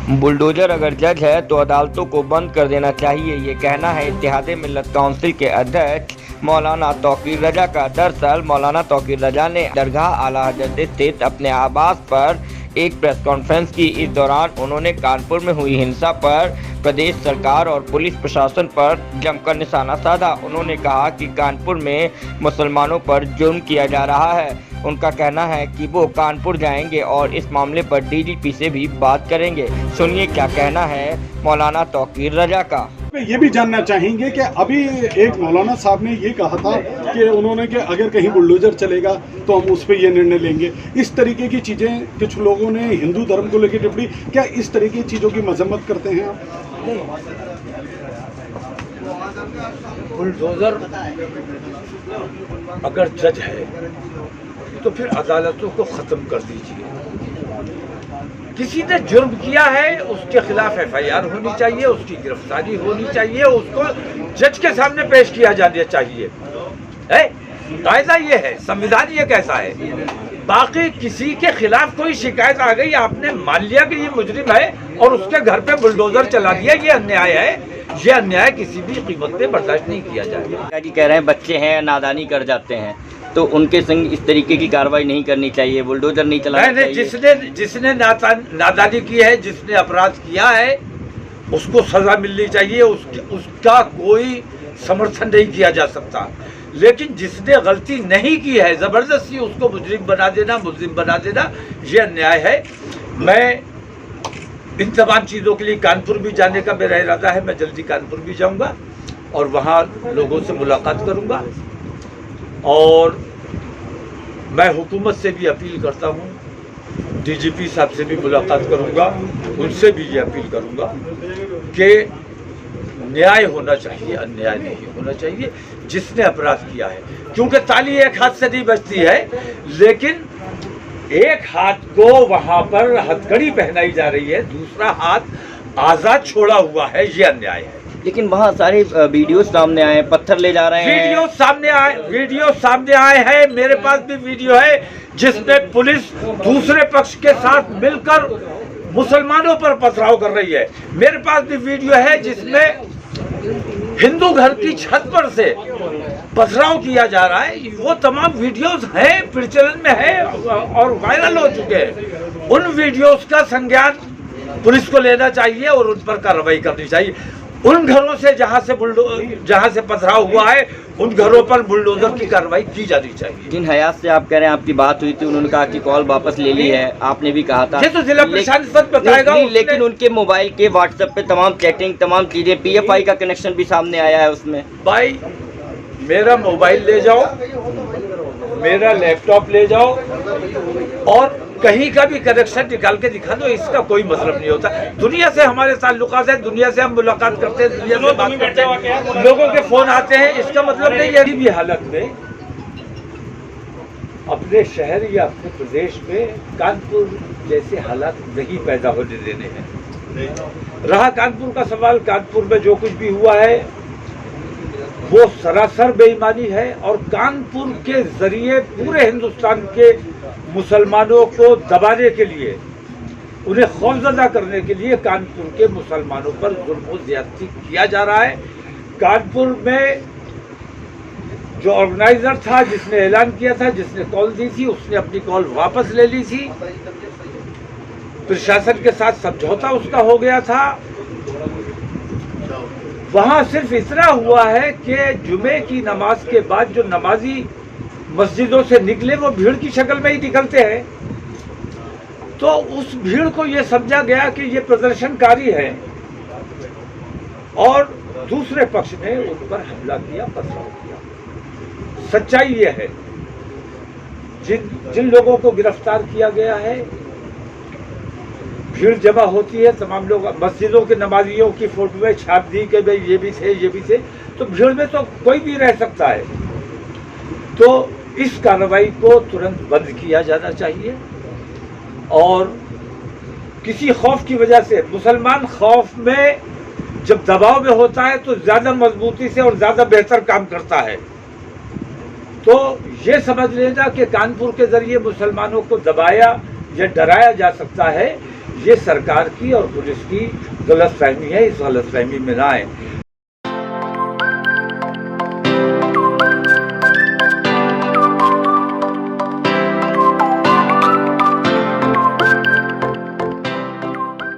Bulldozer अगर जज है तो अदालतों को बंद कर देना चाहिए, ये कहना है इत्तेहाद मिल्लत काउंसिल के अध्यक्ष मौलाना तौकीर रजा का। दरअसल मौलाना तौकीर रजा ने दरगाह आला हजरत स्थित अपने आवास पर एक प्रेस कॉन्फ्रेंस की। इस दौरान उन्होंने कानपुर में हुई हिंसा पर प्रदेश सरकार और पुलिस प्रशासन पर जमकर निशाना साधा। उन्होंने कहा कि कानपुर में मुसलमानों पर जुर्म किया जा रहा है। उनका कहना है कि वो कानपुर जाएंगे और इस मामले पर डीजीपी से भी बात करेंगे। सुनिए क्या कहना है मौलाना तौकीर रजा का। ये भी जानना चाहेंगे कि अभी एक मौलाना साहब ने ये कहा था कि उन्होंने कि अगर कहीं बुलडोजर चलेगा तो हम उस पर ये निर्णय लेंगे। इस तरीके की चीज़ें कुछ लोगों ने हिंदू धर्म को लेकर टिप्पणी, क्या इस तरीके की चीज़ों की मजम्मत करते हैं आप? बुलडोजर अगर जज है तो फिर अदालतों को ख़त्म कर दीजिए। किसी ने जुर्म किया है उसके खिलाफ एफआईआर होनी चाहिए, उसकी गिरफ्तारी होनी चाहिए, उसको जज के सामने पेश किया जाना चाहिए। कायदा ये है, संविधान ये कैसा है। बाकी किसी के खिलाफ कोई शिकायत आ गई, आपने मान लिया कि ये मुजरिम है और उसके घर पे बुलडोजर चला दिया, ये अन्याय है। ये अन्याय किसी भी कीमत पे बर्दाश्त नहीं किया जाएगा। जी कह रहे हैं बच्चे हैं नादानी कर जाते हैं तो उनके संग इस तरीके की कार्रवाई नहीं करनी चाहिए, बुलडोजर नहीं चलाना चाहिए। जिसने नादानी की है, जिसने अपराध किया है, उसको सजा मिलनी चाहिए। उसका कोई समर्थन नहीं किया जा सकता। लेकिन जिसने गलती नहीं की है जबरदस्ती उसको मुजरिम बना देना ये अन्याय है। मैं इन तमाम चीज़ों के लिए कानपुर भी जाने का मेरा इरादा है। मैं जल्दी कानपुर भी जाऊंगा और वहाँ लोगों से मुलाकात करूंगा और मैं हुकूमत से भी अपील करता हूँ, डीजीपी साहब से भी मुलाकात करूंगा, उनसे भी ये अपील करूंगा कि न्याय होना चाहिए, अन्याय नहीं होना चाहिए जिसने अपराध किया है। क्योंकि ताली एक हाथ से नहीं बजती है, लेकिन एक हाथ को वहां पर हथकड़ी पहनाई जा रही है, दूसरा हाथ आजाद छोड़ा हुआ है, ये अन्याय है। लेकिन वहाँ सारे वीडियो सामने आए, पत्थर ले जा रहे हैं, वीडियो सामने आए हैं। मेरे पास भी वीडियो है जिसमें पुलिस दूसरे पक्ष के साथ मिलकर मुसलमानों पर पथराव कर रही है। मेरे पास भी वीडियो है जिसमें हिंदू घर की छत पर से पथराव किया जा रहा है। वो तमाम वीडियोस हैं, प्रचलन में है और वायरल हो चुके हैं। उन वीडियोस का संज्ञान पुलिस को लेना चाहिए और उन पर कार्रवाई करनी चाहिए। उन घरों से जहां से पथराव हुआ है, उन घरों पर बुलडोजर की कार्रवाई की जानी चाहिए। जिन हयात से आप कह रहे हैं आपकी बात हुई थी, उन्होंने कहा कि कॉल वापस ले ली है, आपने भी कहा था। ये तो जिला प्रशासन सच बताएगा। लेकिन उनके मोबाइल के व्हाट्सएप पे तमाम चैटिंग, तमाम चीजें, पीएफआई का कनेक्शन भी सामने आया है उसमें। भाई मेरा मोबाइल ले जाओ, मेरा लैपटॉप ले जाओ और कहीं का भी कनेक्शन निकाल के दिखा दो, इसका कोई मतलब नहीं होता। दुनिया से हमारे ताल्लुकात है, दुनिया से हम मुलाकात करते हैं, दुनिया से बात करते हैं, लोगों के फोन आते हैं। इसका मतलब नहीं है भी हालत में अपने शहर या अपने प्रदेश में कानपुर जैसे हालात नहीं पैदा होने देने हैं। रहा कानपुर का सवाल, कानपुर में जो कुछ भी हुआ है वो सरासर बेईमानी है और कानपुर के जरिए पूरे हिंदुस्तान के मुसलमानों को दबाने के लिए, उन्हें खौफजदा करने के लिए कानपुर के मुसलमानों पर जुल्म और ज्यादती किया जा रहा है। कानपुर में जो ऑर्गेनाइजर था, जिसने ऐलान किया था, जिसने कॉल दी थी, उसने अपनी कॉल वापस ले ली थी। प्रशासन के साथ समझौता उसका हो गया था। वहां सिर्फ इतना हुआ है कि जुमे की नमाज के बाद जो नमाजी मस्जिदों से निकले वो भीड़ की शक्ल में ही निकलते हैं, तो उस भीड़ को ये समझा गया कि ये प्रदर्शनकारी है और दूसरे पक्ष ने उन पर हमला किया, पथराव किया। सच्चाई ये है, जिन लोगों को गिरफ्तार किया गया है, भीड़ जमा होती है, तमाम लोग मस्जिदों के नमाजियों की फोटो में छाप दी कि भाई ये भी थे, तो भीड़ में तो कोई भी रह सकता है। तो इस कार्रवाई को तुरंत बंद किया जाना चाहिए और किसी खौफ की वजह से, मुसलमान खौफ में जब दबाव में होता है तो ज्यादा मजबूती से और ज्यादा बेहतर काम करता है। तो ये समझ लेना कि कानपुर के जरिए मुसलमानों को दबाया या डराया जा सकता है, ये सरकार की और पुलिस की गलतफहमी है, इस गलतफहमी में ना आए।